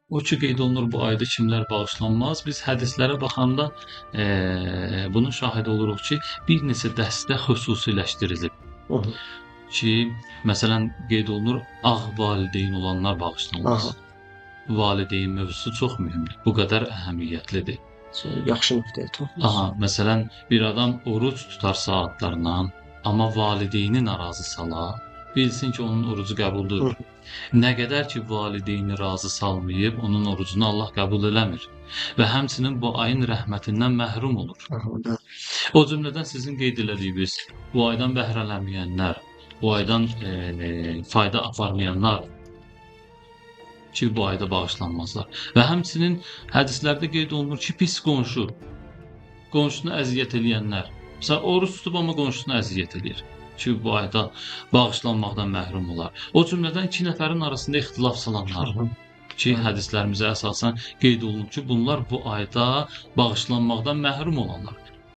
O ki qeyd olunur bu ayda kimlər bağışlanmaz. Biz hədislərə baxanda bunun şahidi oluruq ki, bir neçə dəstə xüsusiləşdirilib Hı -hı. ki, məsələn qeyd olunur ağ valideyn olanlar bağışlanmaz. Aha. Valideyn mövzusu çox mühümdür. Bu qədər əhəmiyyətlidir. Yaxşı nöqtəyə toxunursunuz. Aha, məsələn bir adam oruc tutar saatlarından, amma valideyni narazı salar, bilsin ki, onun orucu qəbuldur. Nə qədər ki, valideyni razı salmayıb, onun orucunu Allah qəbul eləmir və həmçinin bu ayın rəhmətindən məhrum olur. O cümlədən sizin qeyd elədiyiniz bu aydan bəhrələnməyənlər, bu aydan fayda aparmayanlar ki, bu ayda bağışlanmazlar. Və həmçinin hədislərdə qeyd olunur ki, pis qonşu, qonşusuna əziyyət eləyənlər. Məsələn, oruç tutub amma qonşusuna əziyyət eləyir ki, bu ayda bağışlanmaqdan məhrum olar. O cümlədən iki nəfərin arasında ixtilaf salanlar ki, hədislərimizə əsasən qeyd olunur ki, bunlar bu ayda bağışlanmaqdan məhrum olanlar.